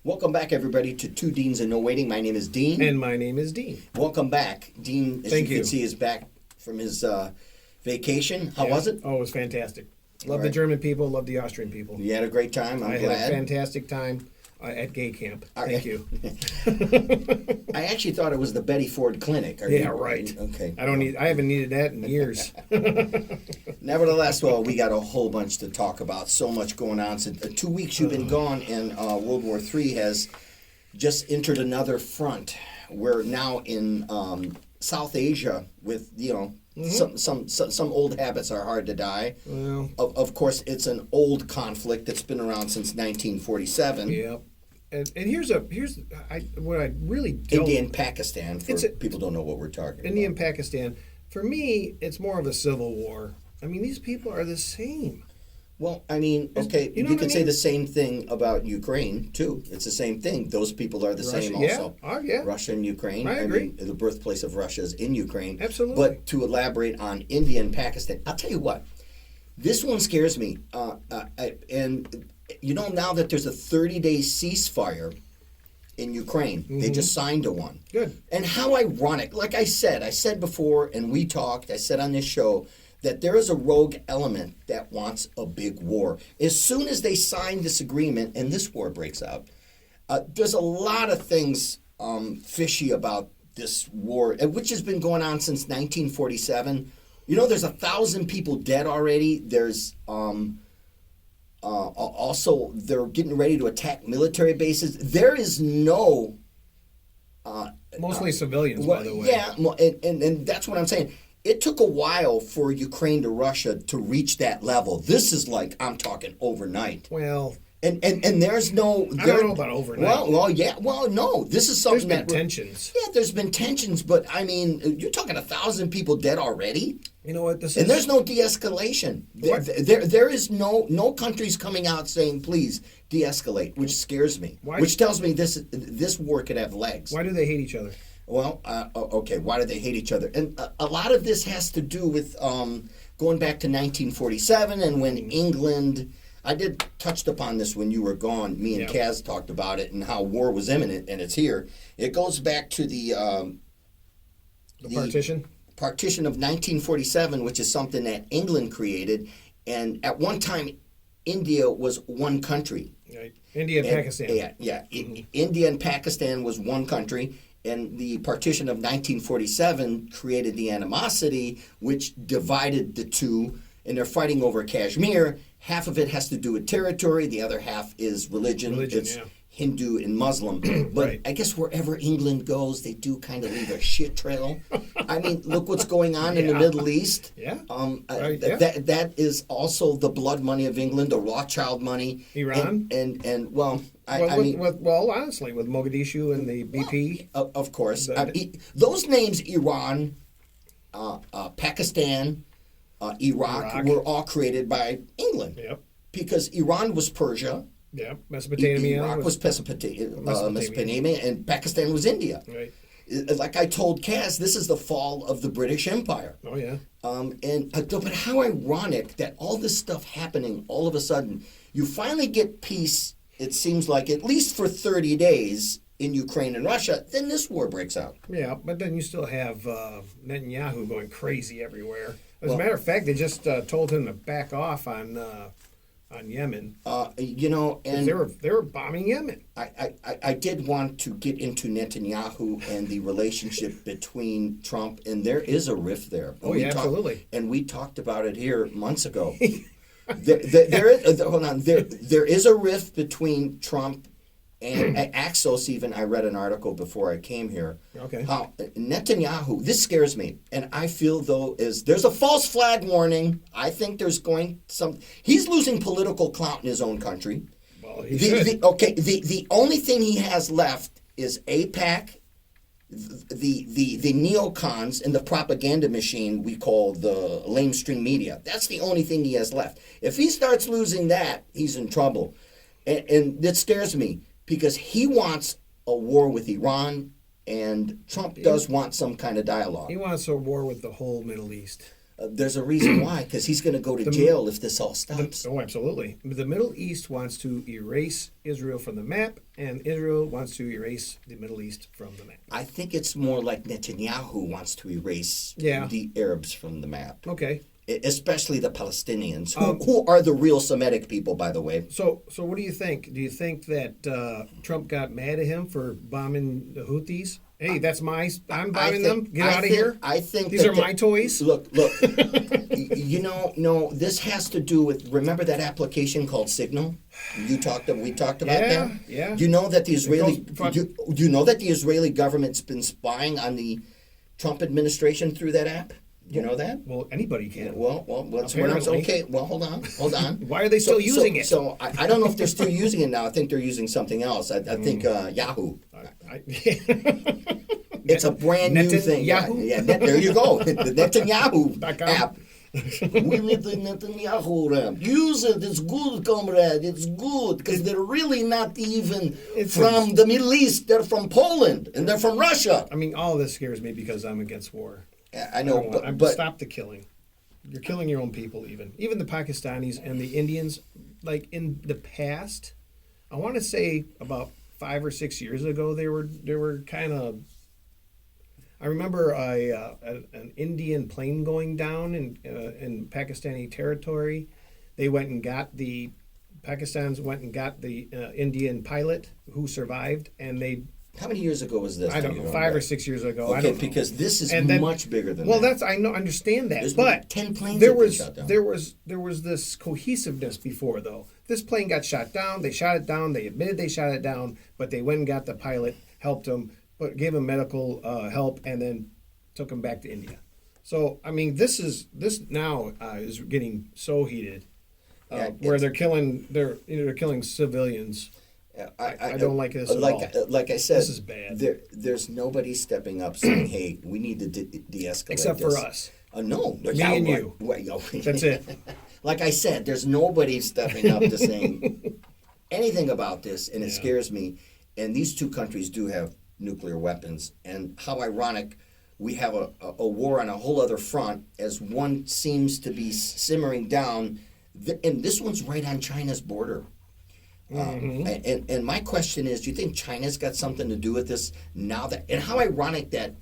Welcome back, everybody, to Two Deans and No Waiting. My name is Dean. And my name is Dean. Welcome back. Dean, as Thank you you. can see, is back from his vacation. How was it? Oh, it was fantastic. Love the right. German people, love the Austrian people. You had a great time. I'm I glad. had a fantastic time at gay camp. Thank you. I actually thought it was the Betty Ford Clinic. Yeah, right. Okay. I haven't needed that in years. Nevertheless, well, we got a whole bunch to talk about. So much going on. Since 2 weeks you've been gone, and World War III has just entered another front. We're now in South Asia with, some old habits are hard to die. Well, Of course, it's an old conflict that's been around since 1947. yeah. And here's what I really don't... India and Pakistan, for people don't know what we're talking India about. and Pakistan. For me, it's more of a civil war. I mean, these people are the same. Well, I mean, okay, You know you what could I say mean? the same thing about Ukraine, too. It's the same thing. Those people are the same Russia, also. Yeah. Oh, yeah. Russia and Ukraine. I agree. mean, the birthplace of Russia is in Ukraine. Absolutely. But to elaborate on India and Pakistan, I'll tell you what, this one scares me. And you know, now that there's a 30-day ceasefire in Ukraine, they just signed a one. Good. And how ironic. Like I said before, and we talked, I said on this show, that there is a rogue element that wants a big war. As soon as they sign this agreement and this war breaks out, there's a lot of things fishy about this war, which has been going on since 1947. You know, there's 1,000 people dead already. There's also, they're getting ready to attack military bases. There is no... Mostly civilians, by the way. Yeah, and that's what I'm saying. It took a while for Ukraine to Russia to reach that level. This is like, I'm talking overnight. Well... And there's no... I don't know about overnight. Well, no. This is something There's been tensions. Yeah, there's been tensions, but I mean, you're talking 1,000 people dead already? You know what this And is? there's no de-escalation. There is no countries coming out saying, please, de-escalate, which scares me. Which tells me this war could have legs. Why do they hate each other? Well, okay, why do they hate each other? And a lot of this has to do with going back to 1947 and when England... I did touched upon this when you were gone. Me and Kaz talked about it and how war was imminent, and it's here. It goes back to the partition? Partition of 1947, which is something that England created. And at one time, India was one country. Right. India and Pakistan. Yeah. India and Pakistan was one country. And the partition of 1947 created the animosity, which divided the two. And they're fighting over Kashmir. Half of it has to do with territory. The other half is religion. It's Hindu and Muslim. But Right. I guess wherever England goes, they do kind of leave a shit trail. I mean, look what's going on in the Middle East. Yeah. That is also the blood money of England, the Rothschild money. Iran? And well, honestly, with Mogadishu and the BP. Of course. Those names, Iran, Pakistan, Iraq were all created by England. Yep. Because Iran was Persia. Yep. Mesopotamia. Iraq was Mesopotamia, and Pakistan was India. Right. Like I told Kaz, this is the fall of the British Empire. Oh, yeah. But how ironic that all this stuff happening all of a sudden, you finally get peace, it seems like, at least for 30 days in Ukraine and Russia, then this war breaks out. Yeah, but then you still have Netanyahu going crazy everywhere. As a matter of fact, they just told him to back off on Yemen. And they were bombing Yemen. I did want to get into Netanyahu and the relationship between Trump, and there is a rift there. Absolutely. And we talked about it here months ago. there is a rift between Trump and Axios. Even I read an article before I came here. Okay. How Netanyahu, this scares me, and I feel there's a false flag warning. I think he's losing political clout in his own country. Well, he should. The only thing he has left is AIPAC, the neocons, and the propaganda machine we call the lamestream media. That's the only thing he has left. If he starts losing that, he's in trouble, and that scares me. Because he wants a war with Iran, and Trump does want some kind of dialogue. He wants a war with the whole Middle East. There's a reason why, because he's going to go to jail if this all stops. Oh, absolutely. The Middle East wants to erase Israel from the map, and Israel wants to erase the Middle East from the map. I think it's more like Netanyahu wants to erase the Arabs from the map. Okay. Especially the Palestinians, who are the real Semitic people, by the way. So what do you think? Do you think that Trump got mad at him for bombing the Houthis? Hey, I'm bombing them. Get out of here. I think these are my toys. Look. No, this has to do with. Remember that application called Signal? We talked about that. Yeah. You know that the Israeli government's been spying on the Trump administration through that app. You know that? Well, anybody can. Well, what's okay? Well, hold on. Why are they still using it? So I don't know if they're still using it now. I think they're using something else. I think Yahoo. It's a brand new thing. Yahoo? Yeah, there you go. The Netanyahu app. We need the Netanyahu app. Use it. It's good, comrade. It's good because they're really not even from the Middle East. They're from Poland and they're from Russia. I mean, all of this scares me because I'm against war. I know, but stop the killing. You're killing your own people, even the Pakistanis and the Indians. Like in the past, I want to say about 5 or 6 years ago, they were kind of. I remember an Indian plane going down in Pakistani territory. Pakistans went and got the Indian pilot who survived, and they. How many years ago was this? I don't know, 5 or 6 years ago. Okay, I don't know. because this is much bigger than well, that. I understand that, There's but 10 planes there that been was shot down. there was this cohesiveness before though. This plane got shot down. They shot it down. They admitted they shot it down, but they went and got the pilot, helped him, but gave him medical help, and then took him back to India. So I mean, this now is getting so heated, where they're killing civilians. I don't like this at all. Like I said, this is bad. There's nobody stepping up saying, "Hey, we need to de-escalate." Except this. for us. No, Me and you. That's it. Like I said, there's nobody stepping up to saying anything about this, and it scares me. And these two countries do have nuclear weapons, and how ironic we have a war on a whole other front as one seems to be simmering down, and this one's right on China's border. And my question is, do you think China's got something to do with this now? And how ironic that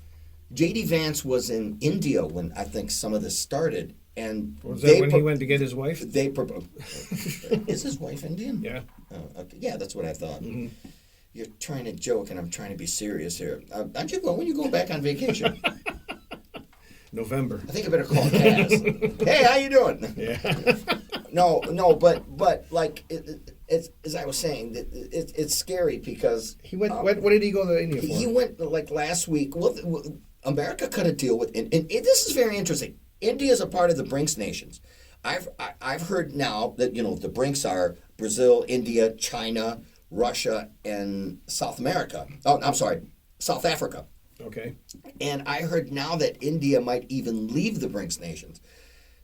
J.D. Vance was in India when I think some of this started. And was that when he went to get his wife? Is his wife Indian? Yeah. Oh, okay. Yeah, that's what I thought. Mm-hmm. You're trying to joke, and I'm trying to be serious here. When are you going back on vacation? November. I think I better call Kaz. Hey, how you doing? Yeah. No, but like it's as I was saying, it's scary because he went. What did he go to India for? He went like last week. Well, America cut a deal with, and this is very interesting. India is a part of the BRICS nations. I've heard now that the BRICS are Brazil, India, China, Russia, and South America. Oh, I'm sorry, South Africa. Okay. And I heard now that India might even leave the BRICS nations.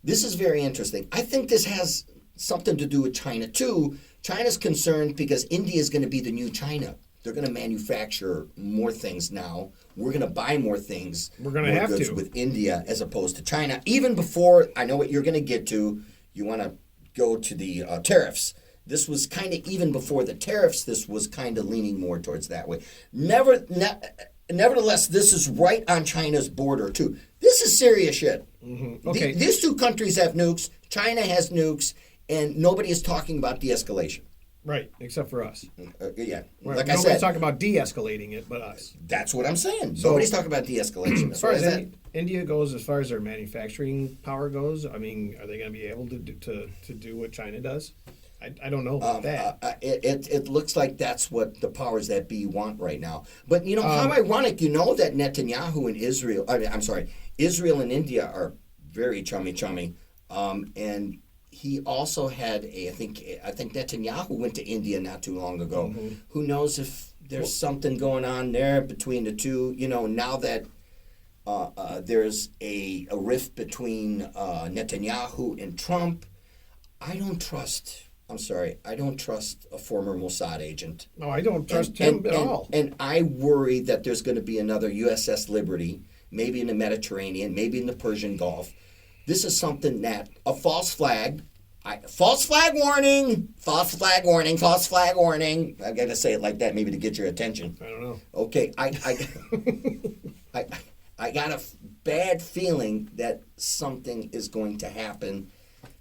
This is very interesting. I think this has something to do with China, too. China's concerned because India is going to be the new China. They're going to manufacture more things now. We're going to buy more things. We're going to have goods to. With India as opposed to China. Even before, I know what you're going to get to, you want to go to the tariffs. This was kind of, even before the tariffs, this was kind of leaning more towards that way. Nevertheless, this is right on China's border, too. This is serious shit. Mm-hmm. Okay. These two countries have nukes. China has nukes, and nobody is talking about de-escalation. Right, except for us. Yeah. Right. Like I said. Nobody's talking about de-escalating it, but us. That's what I'm saying. Nobody's talking about de-escalation. As far as India goes, as far as their manufacturing power goes, I mean, are they going to be able to do what China does? I don't know about that. It looks like that's what the powers that be want right now. But how ironic, that Netanyahu and Israel, Israel and India are very chummy. And he also had I think Netanyahu went to India not too long ago. Mm-hmm. Who knows if there's something going on there between the two? Now that there's a rift between Netanyahu and Trump, I don't trust a former Mossad agent. No, I don't trust him at all. And I worry that there's going to be another USS Liberty, maybe in the Mediterranean, maybe in the Persian Gulf. This is something that a false flag. False flag warning! False flag warning! False flag warning! I gotta say it like that, maybe to get your attention. I don't know. Okay, I got a bad feeling that something is going to happen,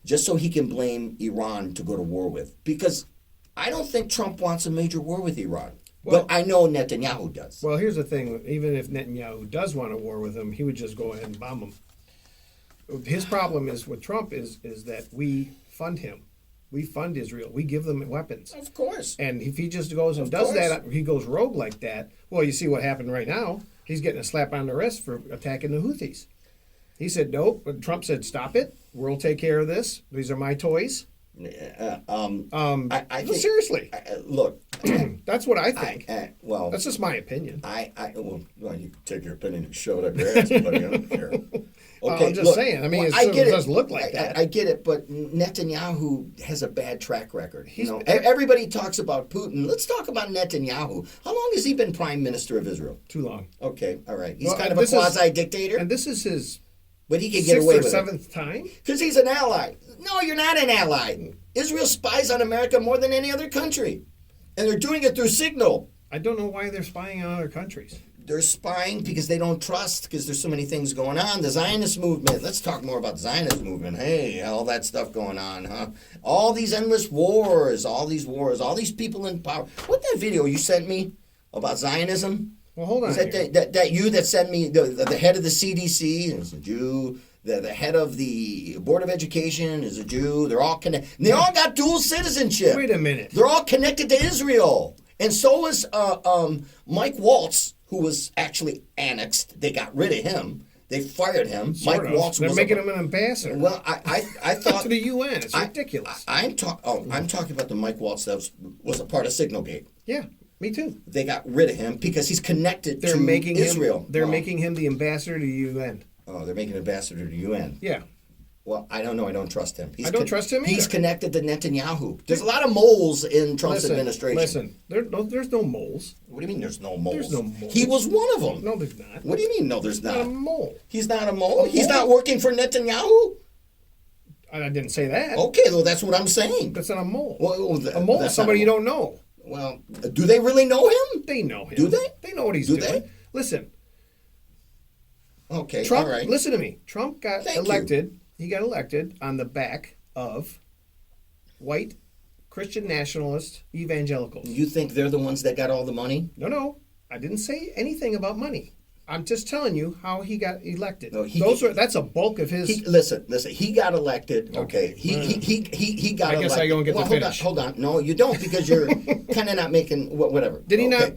just so he can blame Iran to go to war with. Because I don't think Trump wants a major war with Iran. Well, but I know Netanyahu does. Well, here's the thing. Even if Netanyahu does want a war with him, he would just go ahead and bomb him. His problem is with Trump is that we fund him. We fund Israel. We give them weapons. Of course. And if he just goes and does that, he goes rogue like that, well, you see what happened right now. He's getting a slap on the wrist for attacking the Houthis. He said, nope. Trump said, stop it. We'll take care of this. These are my toys. I think, seriously. Look. That's what I think. Well, that's just my opinion. Well, you can take your opinion and shove it up your ass, buddy. I don't care. Okay, I'm just saying. I mean, it does look like that. I get it, but Netanyahu has a bad track record. Everybody talks about Putin. Let's talk about Netanyahu. How long has he been prime minister of Israel? Too long. Okay, all right. He's kind of a quasi-dictator. And this is his but he can get away with it. 6th or 7th time? Because he's an ally. No, you're not an ally. Israel spies on America more than any other country. And they're doing it through signal. I don't know why they're spying on other countries. They're spying because they don't trust, because there's so many things going on. The Zionist movement. Let's talk more about the Zionist movement. Hey, all that stuff going on, huh? All these endless wars, all these people in power. What that video you sent me about Zionism? Well, hold on. Is that you that sent me the head of the CDC is a Jew? The head of the Board of Education is a Jew. They're all connected. They all got dual citizenship. Wait a minute. They're all connected to Israel. And so is Mike Waltz, who was actually annexed. They got rid of him. They fired him. Mike Waltz. They're making him an ambassador. Well, I thought to the UN. It's ridiculous. I'm talking about the Mike Waltz that was a part of Signalgate. Yeah. Me too. They got rid of him because he's connected to Israel. They're making him the ambassador to the UN. Oh, they're making an ambassador to the UN. Yeah. Well, I don't know. I don't trust him. I don't trust him either. He's connected to Netanyahu. There's a lot of moles in Trump's administration. Listen, there's no moles. What do you mean there's no moles? There's no moles. He was one of them. No, there's not. What do you mean no, there's not? Not a mole. He's not a mole? He's not working for Netanyahu? I didn't say that. Okay, well, that's what I'm saying. That's not a mole. A mole is somebody you don't know. Well, do they really know him? They know him. Do they? They know what he's doing. They? Listen. Okay, Trump, all right. Listen to me. Trump got elected. He got elected on the back of white Christian nationalist evangelicals. You think they're the ones that got all the money? No. I didn't say anything about money. I'm just telling you how he got elected. No, that's a bulk of his. Listen. He got elected. Okay. He got elected. I guess I don't get to finish. Hold on. No, you don't, because you're kind of not making whatever. Did he not?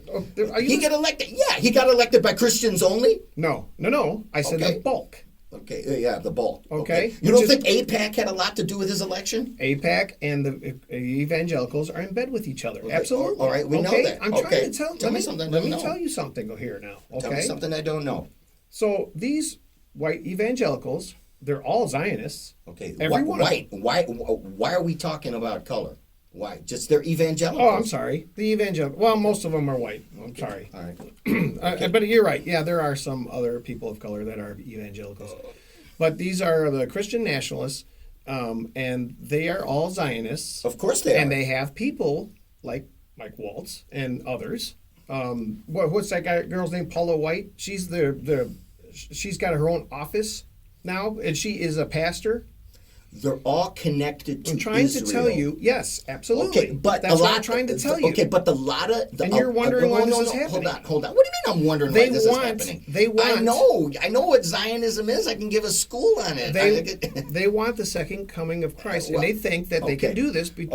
He got elected. Yeah, he got elected by Christians only. No. I said the bulk. Okay, yeah, the bulk. Okay. You don't think AIPAC had a lot to do with his election? AIPAC and the evangelicals are in bed with each other. Okay. Absolutely. All right, we know that. I'm trying to tell me something. Let me tell you something here now. Okay. Tell me something I don't know. So these white evangelicals, they're all Zionists. Okay. Everyone. Why are we talking about color? Why? Just they're evangelicals. Oh, I'm sorry. The evangelical. Well, most of them are white. I'm sorry. All right. Okay. But you're right. Yeah, there are some other people of color that are evangelicals. But these are the Christian nationalists, and they are all Zionists. Of course they are. And they have people like Mike Waltz and others. What's that girl's name? Paula White. She's she's got her own office now, and she is a pastor. They're all connected to I'm trying Israel. to tell you, yes, absolutely. Okay, but that's what I'm trying to tell you. Okay, but and you're wondering why this is happening. Hold on. What do you mean I'm wondering why this is happening? I know what Zionism is. I can give a school on it. They want the second coming of Christ, and they think that they can do this with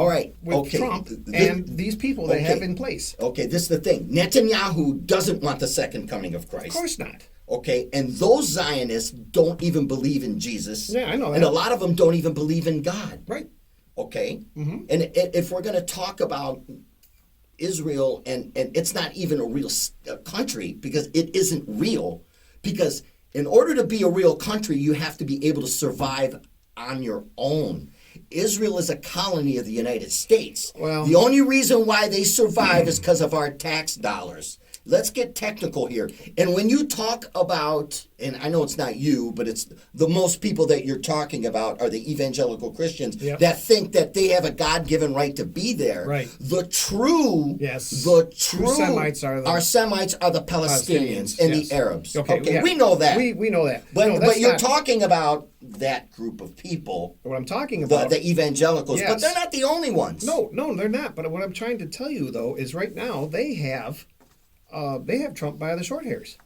Trump and these people they have in place. Okay, this is the thing. Netanyahu doesn't want the second coming of Christ. Of course not. Okay, and those Zionists don't even believe in Jesus. Yeah, I know that. And a lot of them don't even believe in God. Right. Okay? Mm-hmm. And if we're going to talk about Israel, and it's not even a real country, because it isn't real, because in order to be a real country, you have to be able to survive on your own. Israel is a colony of the United States. Well- the only reason why they survive is because of our tax dollars. Let's get technical here. And when you talk about, and I know it's not you, but it's the most people that you're talking about are the evangelical Christians Yep. that think that they have a God-given right to be there. Right. The true Semites are the Semites are the Palestinians and yes. the Arabs. Okay, yeah. we know that. We know that. But No, that's but you're not- talking about that group of people, What I'm talking the, about. the evangelicals, but Yes. they're not the only ones. No, they're not. But what I'm trying to tell you though is right now they have Trump by the short hairs.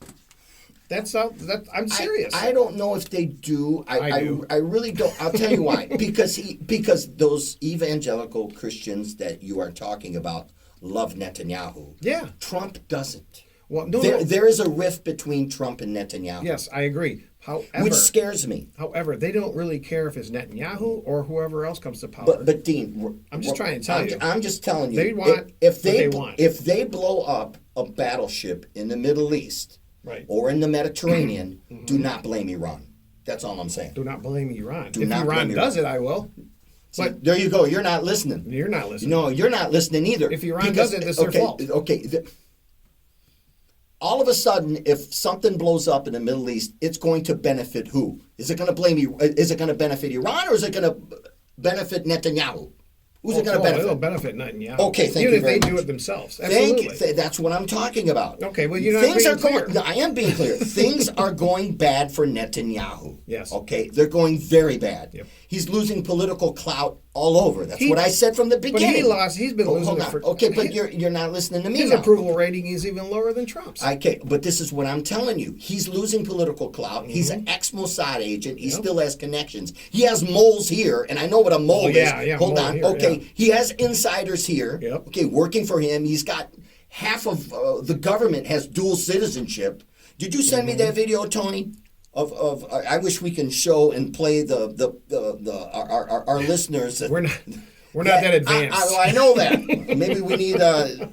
I'm serious. I don't know if they do. I do. I really don't. I'll tell you why. Because those evangelical Christians that you are talking about love Netanyahu. Yeah. Trump doesn't. Well, no. There is a rift between Trump and Netanyahu. Yes, I agree. However, which scares me. However, they don't really care if it's Netanyahu or whoever else comes to power. But Dean, I'm just trying to tell you. I'm just telling you. They want if what they they want. If they blow up a battleship in the Middle East, Right. or in the Mediterranean, do not blame Iran. That's all I'm saying. Do not blame Iran. Do if not Iran blame does Iran. it, I will. See, But there you go. You're not listening. you're not listening. No, you're not listening either. If Iran does it, it's their fault. Okay. All of a sudden, if something blows up in the Middle East, it's going to benefit who? Is it going to blame? Is it going to benefit Iran or is it going to benefit Netanyahu? Who's it going to benefit? It'll benefit Netanyahu. Okay, thank Even you if very they do much. it themselves. Absolutely. That's what I'm talking about. Okay, well, you're not Things being are going. clear. No, I am being clear. Things are going bad for Netanyahu. Yes. Okay, they're going very bad. Yep. He's losing political clout all over. That's He- what I said from the But beginning. he's been losing Hold it on. for... Okay, but you're not listening to me His now. approval rating is even lower than Trump's. Okay, but this is what I'm telling you. He's losing political clout. He's an ex-Mossad agent. He still has connections. He has moles here, and I know what a mole is. yeah, Hold mole on. here, okay, yeah. he has insiders here. Yep. Okay, working for him. He's got half of the government has dual citizenship. Did you send me that video, Tony? Of I wish we can show and play our listeners. We're not that advanced. I know that. Maybe we need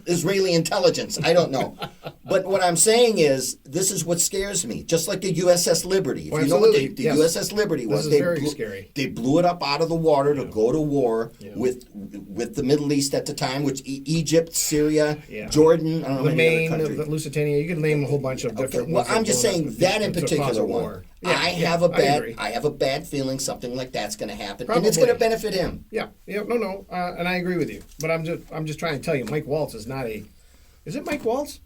Israeli intelligence. I don't know. But what I'm saying is, this is what scares me. Just like the USS Liberty. If Oh, you know what the absolutely, yes. USS Liberty was, This is very scary. They blew it up out of the water to go to war with the Middle East at the time, which Egypt, Syria, Yeah. Jordan, I don't know The many Maine, other the countries. Lusitania, you can name a whole bunch of different Well, ones. I'm just saying that in to cause particular a one. war. I have a bad feeling something like that's going to happen, and it's going to Probably. benefit him. Yeah, and I agree with you. But I'm just trying to tell you, Mike Waltz is not a. Is it Mike Waltz?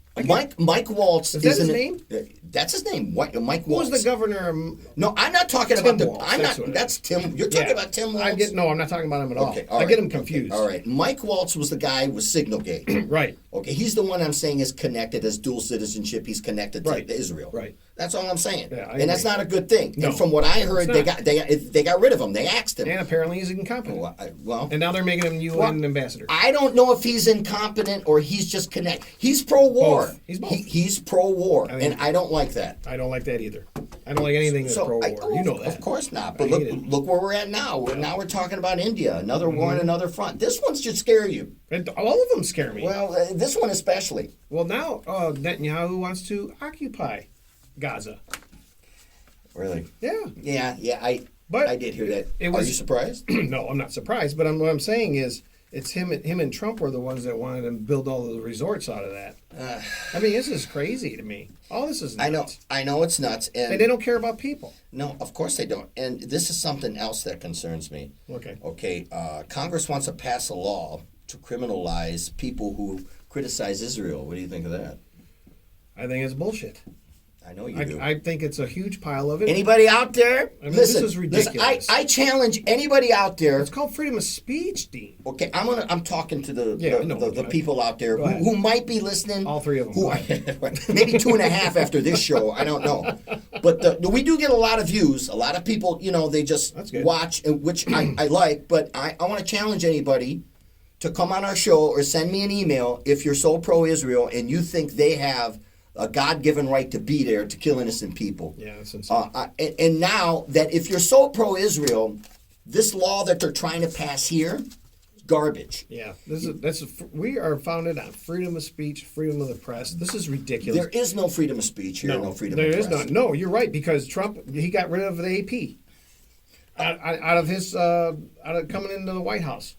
Mike Waltz Is that his an- name? That's his name. Mike Who was Waltz. the governor? No, I'm not talking Tim about the. Waltz, I'm that's not. what it That's is. Tim. You're talking about Tim Waltz. I'm not talking about him at all. Okay, all I right, get him okay, confused. all right, Mike Waltz was the guy with Signalgate. Right. Okay, he's the one I'm saying is connected as dual citizenship. He's connected Right. to Israel. Right. That's all I'm saying. Yeah, I and that's agree. not a good thing. No, and from what I heard, it's they got rid of him. They axed him. And apparently he's incompetent. Well, And now they're making him UN ambassador. I don't know if he's incompetent or he's just connect. He's pro-war. Both. He's both. He's pro-war, I mean- and I don't like that. I don't like that either. I don't like anything that's pro-war. You know that. Of course not. But I hate it. look where we're at now. Now we're talking about India, another war on another front. This one should scare you. And all of them scare me. Well, this one especially. Well, now Netanyahu wants to occupy Gaza. Really? Yeah. Yeah. But I did hear that. it Are was- you surprised? No, I'm not surprised. But what I'm saying is, it's him and Trump were the ones that wanted to build all of the resorts out of that. I mean, this is crazy to me. All this is nuts. I know it's nuts, And they don't care about people. no, of course they don't. And this is something else that concerns me. Okay. Okay, Congress wants to pass a law to criminalize people who criticize Israel. What do you think of that? I think it's bullshit. I know you do. I think it's a huge pile of it. Anybody out there? I mean, listen, this is listen, ridiculous. I challenge anybody out there. It's called freedom of speech, Dean. Okay, I'm talking to the Yeah, people out there Go ahead. who might be listening. All three of them. Who maybe 2.5 after this show. I don't know, but we do get a lot of views. A lot of people, they just That's good. watch, which I like. But I want to challenge anybody to come on our show or send me an email if you're so pro-Israel and you think they have a God-given right to be there to kill innocent people. Yeah, that's insane. And now that if you're so pro-Israel, this law that they're trying to pass here, garbage. Yeah, we are founded on freedom of speech, freedom of the press. This is ridiculous. There is no freedom of speech here, no freedom there of is press. not. No, you're right because Trump he got rid of the AP. out of his coming into the White House.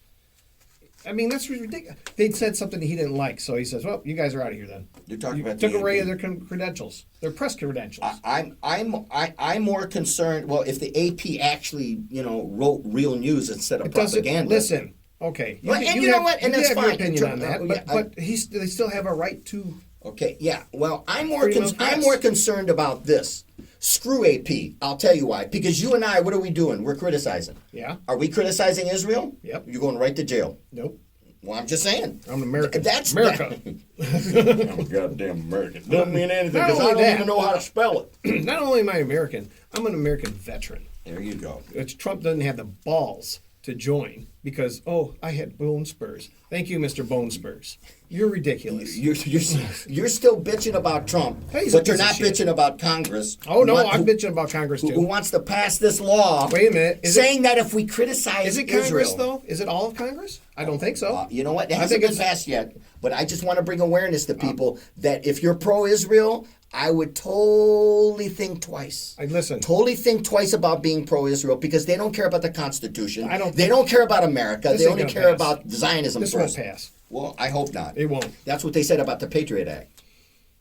I mean, that's ridiculous. They'd said something he didn't like, so he says, "Well, you guys are out of here then." You're talking about took the away AP. their credentials, their press credentials. I'm more concerned. Well, if the AP actually, wrote real news instead of It doesn't propaganda. listen. Okay, Well, and you know what? And that's have fine. your opinion on that, Yeah, but they still have a right to. Okay, yeah. Well, I'm Freedom of press. more concerned about this. Screw AP. I'll tell you why. Because you and I, what are we doing? We're criticizing. Yeah. Are we criticizing Israel? Yep. You're going right to jail. Nope. Well, I'm just saying. I'm an American. That's America. I'm a goddamn American. Doesn't mean anything Not because I only don't that- even know how to spell it. Not only am I American, I'm an American veteran. There you go. Trump doesn't have the balls to join because I had bone spurs. Thank you, Mr. Bone Spurs. You're ridiculous. You're still bitching about Trump, Hey, he's a but you're piece of not shit. bitching about Congress. Oh no, Who- I'm bitching about Congress who too. wants to pass this law? Wait a minute, saying that if we criticize Is it Congress Israel, though? Is it all of Congress? I don't think so. You know what? It I hasn't think been passed yet, but I just want to bring awareness to people that if you're pro-Israel, I would totally think twice. Listen. Totally think twice about being pro-Israel because they don't care about the Constitution. I don't They think- don't care about America. This They ain't only gonna care pass. about Zionism This won't first. pass. Well, I hope not. It won't. That's what they said about the Patriot Act.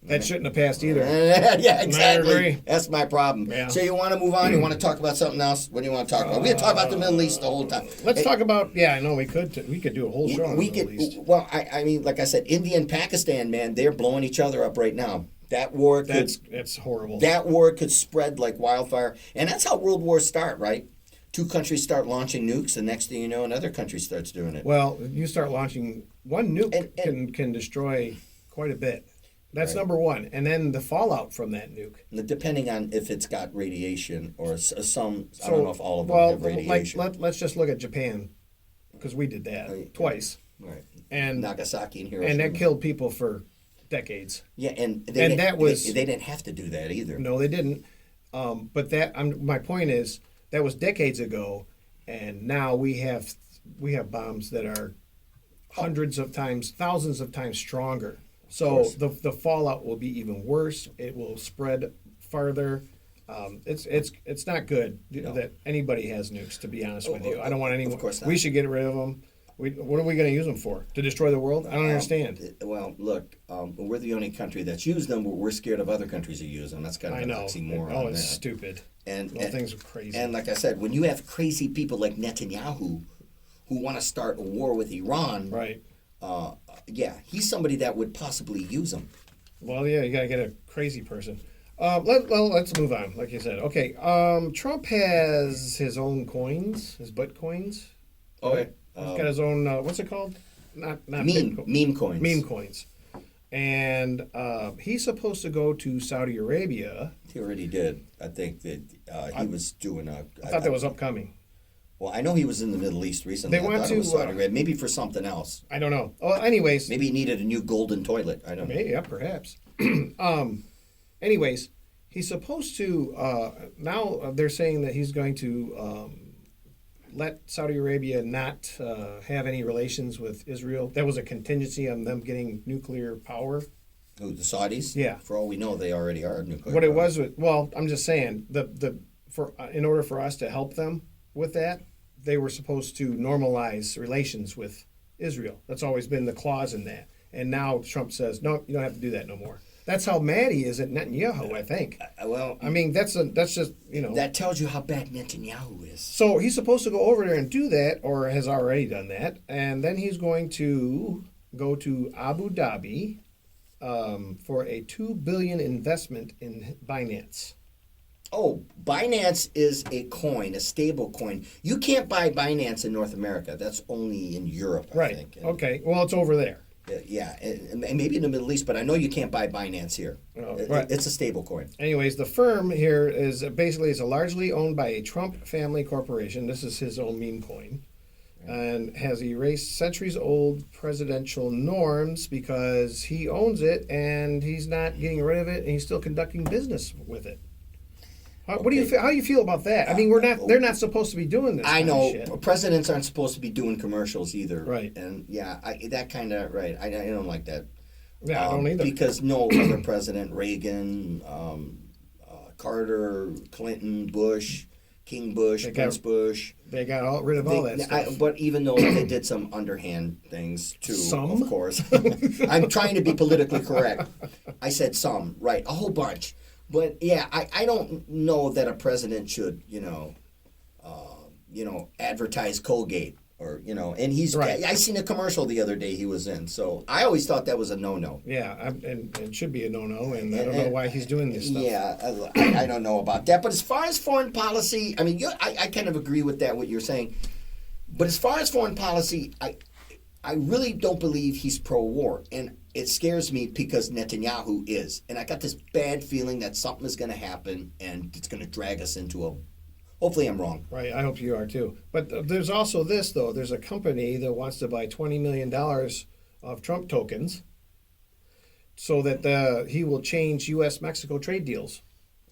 That shouldn't have passed either. Yeah, exactly. agree. That's my problem. Yeah. So you want to move on? You want to talk about something else? What do you want to talk about? We can talk about the Middle East the whole time. Let's talk about. Yeah, I know we could do a whole show on We the Middle East. could. Well, I mean, like I said, India and Pakistan, man, they're blowing each other up right now. That war could. That's horrible. That war could spread like wildfire, and that's how world wars start, right? Two countries start launching nukes, and next thing you know, another country starts doing it. Well, you start launching one nuke And- can destroy quite a bit. That's Right. number one, and then the fallout from that nuke. Depending on if it's got radiation or some, I don't know if all of them well, have radiation. let's just look at Japan, because we did that twice, Right. and Nagasaki and Hiroshima. and that killed people for decades. Yeah, and that was- they didn't have to do that either. No, they didn't. But my point is that was decades ago, and now we have bombs that are hundreds of times, thousands of times stronger. So course. the fallout will be even worse. It will spread farther. It's not good that anybody has nukes. To be honest with you, I don't want anyone. Of course not. We should get rid of them. What are we going to use them for? To destroy the world? I don't understand. Well, look, we're the only country that's used them, but we're scared of other countries to use them. That's kind of I an know. oxymoron. Oh, it's there. stupid. And Things are crazy. And like I said, when you have crazy people like Netanyahu who want to start a war with Iran, Right. Yeah, he's somebody that would possibly use them. Well, yeah, you gotta get a crazy person. Let's move on. Like you said, okay. Trump has his own coins, his butt coins. Okay. He's got his own. What's it called? Not Meme coins. Meme coins. And he's supposed to go to Saudi Arabia. He already did. I think that he was doing a. I thought that was upcoming. Well, I know he was in the Middle East recently. They I want thought it was to, Saudi Arabia. Maybe for something else. I don't know. Well, anyways. Maybe he needed a new golden toilet. I don't know. Yeah, perhaps. Anyways, he's supposed to. Now they're saying that he's going to let Saudi Arabia not have any relations with Israel. That was a contingency on them getting nuclear power. Who, the Saudis? Yeah. For all we know, they already are nuclear. What it power. was, well, I'm just saying in order for us to help them with that, they were supposed to normalize relations with Israel. That's always been the clause in that. And now Trump says, no, you don't have to do that no more. That's how mad he is at Netanyahu, I think. Well, I mean, that's just, that tells you how bad Netanyahu is. So he's supposed to go over there and do that, or has already done that, and then he's going to go to Abu Dhabi for a $2 billion investment in Binance. Oh, Binance is a coin, a stable coin. You can't buy Binance in North America. That's only in Europe, I Right. think. And, Okay. Well, it's over there. Yeah, and maybe in the Middle East, but I know you can't buy Binance here. Oh, right. It's a stable coin. Anyways, the firm here is largely owned by a Trump family corporation. This is his own meme coin. And has erased centuries-old presidential norms because he owns it and he's not getting rid of it and he's still conducting business with it. How do you feel about that? I mean, they're not supposed to be doing this. I kind of know shit. presidents aren't supposed to be doing commercials either. Right. And yeah, that kind of right. I don't like that. Yeah, I don't either. Because no other president, Reagan, Carter, Clinton, Bush, King Bush, They got- Prince Bush. They got rid of all that stuff. But even though they did some underhand things too, Some? of course. I'm trying to be politically correct. I said some, right? A whole bunch. But yeah, I don't know that a president should, advertise Colgate or and he's. Right. I seen a commercial the other day he was in, so I always thought that was a no-no. Yeah, and it should be a no-no, and I don't know why he's doing this stuff. Yeah, I don't know about that. But as far as foreign policy, I mean, I kind of agree with that, what you're saying. But as far as foreign policy, I really don't believe he's pro-war. And it scares me because Netanyahu is. And I got this bad feeling that something is going to happen and it's going to drag us into a... Hopefully I'm wrong. Right, I hope you are too. But there's also this, though. There's a company that wants to buy $20 million of Trump tokens so that he will change U.S.-Mexico trade deals.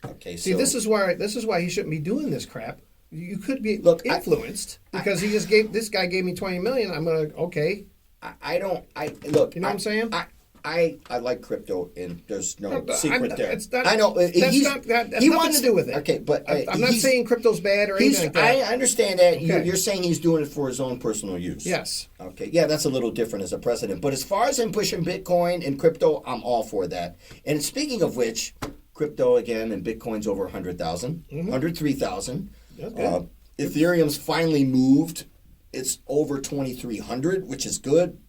Okay, See, so... this is why he shouldn't be doing this crap. You could be influenced because he just gave this guy gave me $20 million. I'm gonna okay. Look. You know what I'm saying? I like crypto, and there's no secret there. It's not, I know. That's nothing to do with it. Okay, but I'm not saying crypto's bad or anything like that. I understand that. Okay. You're saying he's doing it for his own personal use. Yes. Okay. Yeah, that's a little different as a president. But as far as him pushing Bitcoin and crypto, I'm all for that. And speaking of which, crypto again and Bitcoin's over 100,000, 103,000. That's good. Ethereum's finally moved. It's over 2,300, which is good.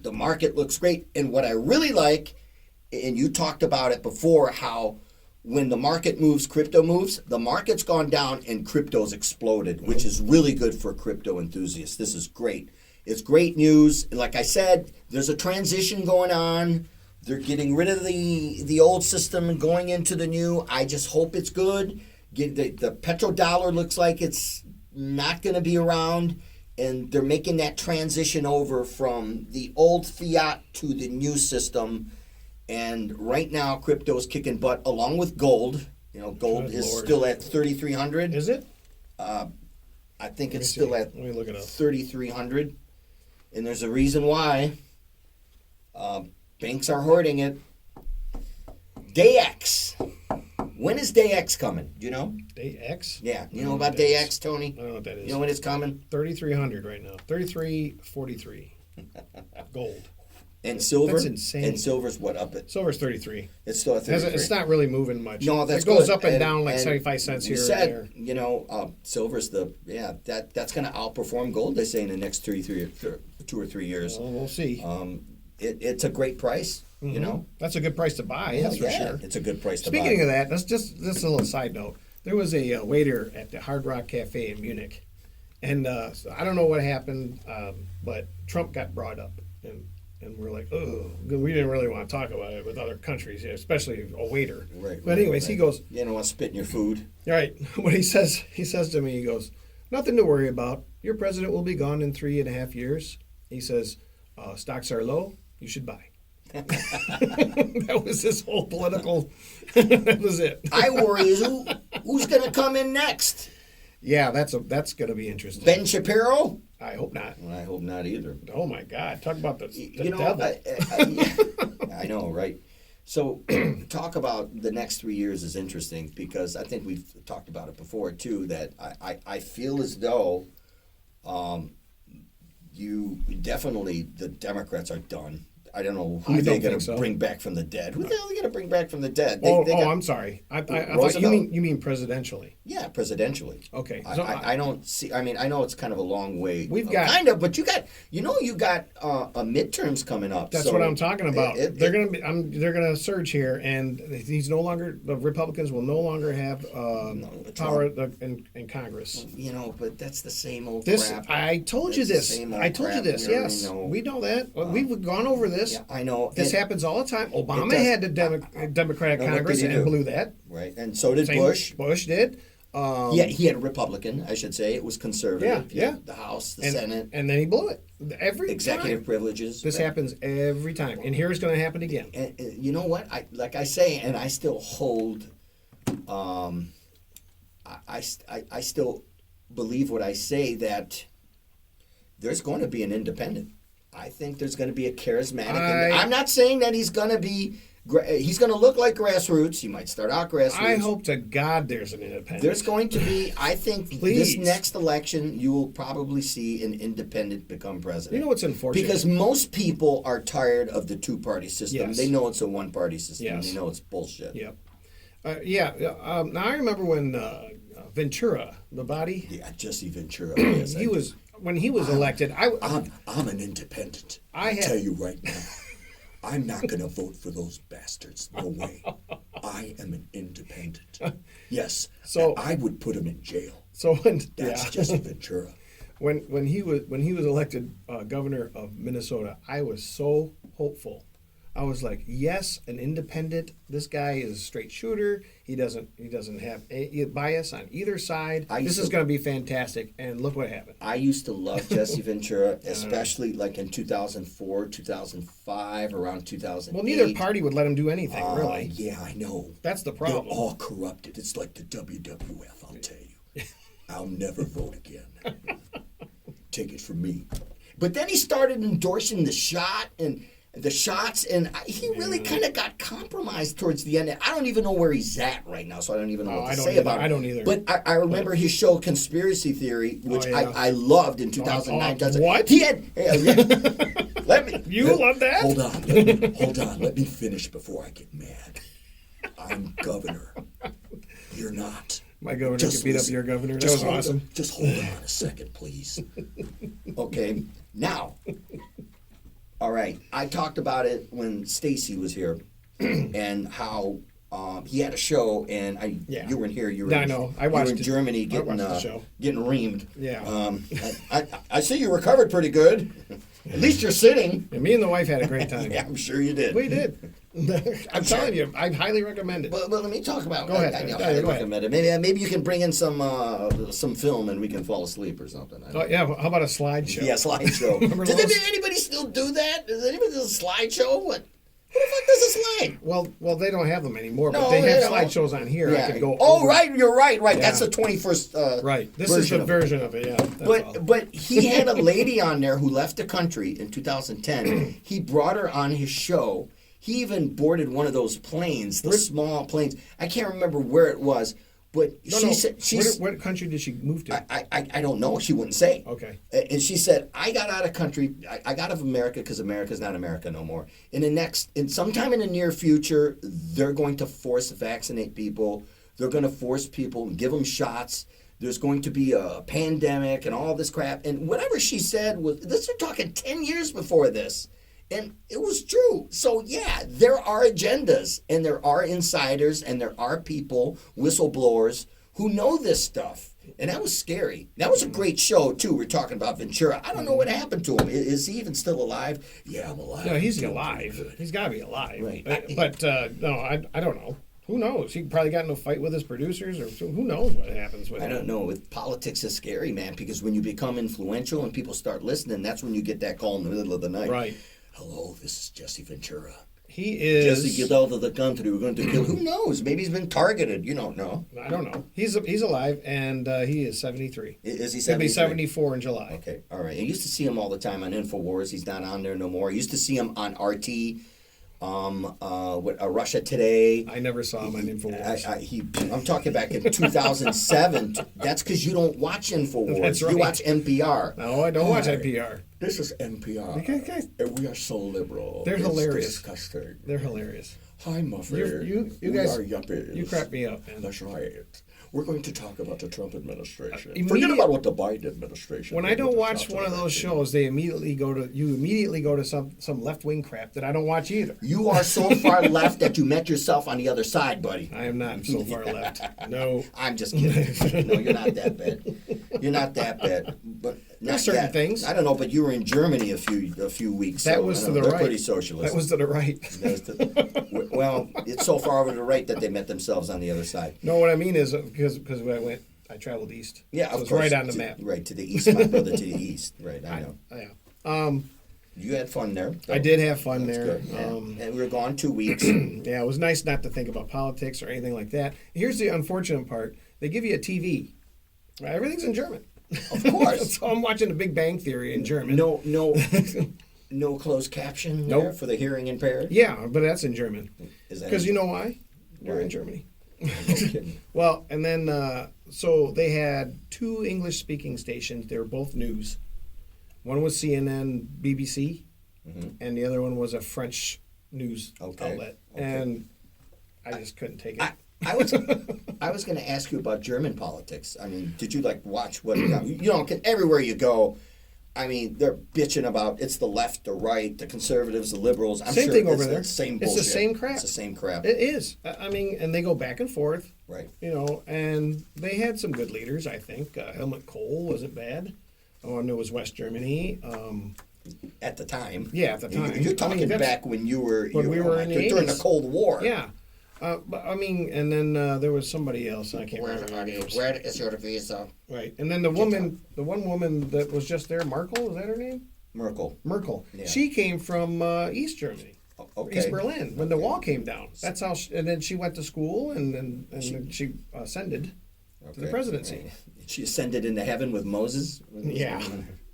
The market looks great. And what I really like, and you talked about it before, how when the market moves, crypto moves. The market's gone down and crypto's exploded, which is really good for crypto enthusiasts. This is great. It's great news. And like I said, there's a transition going on. They're getting rid of the old system and going into the new. I just hope it's good. The petrodollar looks like it's not going to be around. And they're making that transition over from the old fiat to the new system. And right now, crypto is kicking butt along with gold. Gold Good is Lord. still at 3,300. Is it? I think it's see. still at Let me look it up. 3,300. And there's a reason why. Banks are hoarding it. Day X. When is Day X coming? Do you know? Day X? Yeah. You know about Day X, Tony? I don't know what that is. You know when it's coming? 3,300 right now. 3,343. Gold. And silver? That's insane. And silver's what up it? Silver's 33. It's still at 33. It's not really moving much. No, that's it goes good. up and down like 75 cents we here said, and there. Silver's that's going to outperform gold, they say, in the next 2 or 3 years. Well, we'll see. It's a great price, That's a good price to buy, that's for sure. It's a good price to buy. Speaking of that, that's just a little side note. There was a waiter at the Hard Rock Cafe in Munich, and so I don't know what happened, but Trump got brought up, and we're like, oh, we didn't really want to talk about it with other countries, especially a waiter. Right. But anyways, he goes, You don't want to spit in your food. all right, what he says to me, he goes, nothing to worry about. Your president will be gone in 3.5 years. He says, stocks are low, you should buy. That was his whole political. That was it. I worry is who's going to come in next? Yeah, that's going to be interesting. Ben Shapiro? I hope not. I hope not either. Oh my God! Talk about the devil. I know, right? So, talk about the next 3 years is interesting because I think we've talked about it before too. That I feel as though, the Democrats are done. I don't know who they're going to bring back from the dead. Who the hell are they going to bring back from the dead? I'm sorry. I thought you mean presidentially. Yeah, presidentially. Okay. So I don't see. I mean, I know it's kind of a long way. We've got kind of, but you got a midterms coming up. That's what I'm talking about. They're gonna surge here, and the Republicans will no longer have power in Congress. But that's the same old crap. I told you this. Yes, we know that. We've gone over this. Yeah, I know. This happens all the time. Obama had a Democratic Congress and blew that. Right, and so did Bush. Bush did. He had a Republican, I should say. It was conservative. Yeah. The House, the Senate. And then he blew it. Every executive time. Privileges. This happens every time. And here's going to happen again. And you know what? I say, and I still hold, I still believe what I say, that there's going to be an independent. I think there's going to be a charismatic. I'm not saying that he's going to be He's going to look like grassroots. He might start out grassroots. I hope to God there's an independent. There's going to be, I think, Please. this next election, you will probably see an independent become president. You know what's unfortunate? Because most people are tired of the two-party system. Yes. They know it's a one-party system. Yes. They know it's bullshit. Yep. Now I remember when Ventura, the body, Yeah, Jesse Ventura. Yes, when he was elected. I'm an independent. I I had- tell you right now, I'm not going to vote for those bastards. No way. I am an independent. Yes. So- and I would put him in jail. So when That's Jesse Ventura. when he was elected governor of Minnesota, I was so hopeful. I was like, yes, an independent. This guy is a straight shooter. He doesn't have a bias on either side. This is going to be fantastic. And look what happened. I used to love Jesse Ventura, especially like in 2004, 2005, around 2008. Well, neither party would let him do anything, really. Yeah, I know. That's the They're problem. all corrupted. It's like the WWF, I'll tell you. I'll never vote again. Take it from me. But then he started endorsing the shots, and he really kind of got compromised towards the end. I don't even know where he's at right now, so I don't even know what to say about it. I don't either. But I remember his show Conspiracy Theory, which yeah. I loved in 2009. What? He had... let me... You love that? Hold on. Let me finish before I get mad. I'm governor. You're not. My governor Just could beat listen. up your governor. That Just was hold awesome. on- Just hold on a second, please. Okay, now, all right. I talked about it when Stacy was here, and how he had a show, and Yeah. you weren't here. You were Yeah, I know. I watched you were in it. Germany I getting watched the show. getting reamed. Yeah. I see you recovered pretty good. At least you're sitting. And me and the wife had a great time. Yeah, I'm sure you did. We did. I'm telling you, I highly recommend it. But let me talk about. Go ahead. I Yeah, highly go ahead. recommend it. Maybe you can bring in some film and we can fall asleep or something. I don't Oh, yeah, how about a slideshow? Yeah, slideshow. Remember Does those? anybody still do that? Does anybody do a slideshow? What? Who the fuck does a slide? Well, they don't have them anymore, but No, they have they don't. slideshows on here. I could go. Oh, over- right. You're right. Right. Yeah. That's the 21st. Right. This is the of it. version of it. Yeah. That's all. But he had a lady on there who left the country in 2010. He brought her on his show. He even boarded one of those planes, the small planes. I can't remember where it was, but she said What country did she move to? I don't know. She wouldn't say. Okay. And she said, I got out of country. I got out of America because America's not America no more. Sometime in the near future, they're going to force vaccinate people. They're going to force people and give them shots. There's going to be a pandemic and all this crap. And whatever she said was, we're talking 10 years before this. And it was true. So, yeah, there are agendas, and there are insiders, and there are people, whistleblowers, who know this stuff. And that was scary. That was a great show, too. We're talking about Ventura. I don't know what happened to him. Is he even still alive? Yeah, I'm alive. No, he's Doing alive. pretty good. He's got to be alive. Right. But no, I don't know. Who knows? He probably got in a fight with his producers, or who knows what happens with I him. don't know. With politics is scary, man, because when you become influential and people start listening, that's when you get that call in the middle of the night. Right. Hello, this is Jesse Ventura. He is. Jesse, get out of the country. We're going to kill. Who knows? Maybe he's been targeted. You don't know. I don't know. He's alive, and he is 73. Is he He'll 73? be 74 in July. Okay, all right. I used to see him all the time on InfoWars. He's not on there no more. I used to see him on RT, Russia Today. I never saw him on InfoWars. I'm talking back in 2007. That's because you don't watch InfoWars. That's right. You watch NPR. No, I don't watch Hi. NPR. This is NPR. Okay. And we are so liberal. They're It's hilarious. disgusting. They're hilarious. Hi, Muffy. You we guys, are yuppies. you crack me up, man. That's right. We're going to talk about the Trump administration. Forget Immediate- about what the Biden administration. When did I don't with the watch South one of those American. shows, you immediately go to some left wing crap that I don't watch either. You are so far left that you met yourself on the other side, buddy. I am not so far left. No. I'm just kidding. No, you're not that bad. You're not that bad. But not There's certain yet. things. I don't know, but you were in Germany a few weeks. That so, was I to know, the they're right. pretty socialist. That was to the right. Well, it's so far over to the right that they met themselves on the other side. No, what I mean is because when I traveled east. Yeah, so of it's course. right on the map. Right to the east, my brother, to the east. Right, I know. Yeah. You had fun there. I did have fun That's there. good. Yeah. And we were gone 2 weeks. Yeah, it was nice not to think about politics or anything like that. Here's the unfortunate part: they give you a TV. Everything's in German. Of course. So I'm watching The Big Bang Theory in German. No closed caption there Nope. for the hearing impaired. Yeah, but that's in German. Is that Because you know why? We're Why? in Germany. No kidding. Well, and then so they had two English-speaking stations. They were both news. One was CNN, BBC, and the other one was a French news Okay. outlet. Okay. And I just couldn't take it. I was going to ask you about German politics. I mean, did you like watch what you know? 'Cause everywhere you go, I mean, they're bitching about it's the left, the right, the conservatives, the liberals. I'm Same sure thing it's over there. the same It's the bullshit. same crap. It's the same crap. It is. I mean, and they go back and forth. Right. You know, and they had some good leaders, I think. Helmut Kohl wasn't bad. Oh, and it was West Germany. At the time. Yeah, at the time. You're I talking mean, that's- back when you were when we were in the during the 80s. Cold War. Yeah. But I mean, and then there was somebody else. I can't remember their names. Where is your visa? Right. And then the one woman that was just there, Merkel, is that her name? Merkel. Merkel. Yeah. She came from East Germany. Okay. East Berlin, when the wall came down. That's how, and then she went to school and then she ascended to the Okay. presidency. She ascended into heaven with Moses. Yeah.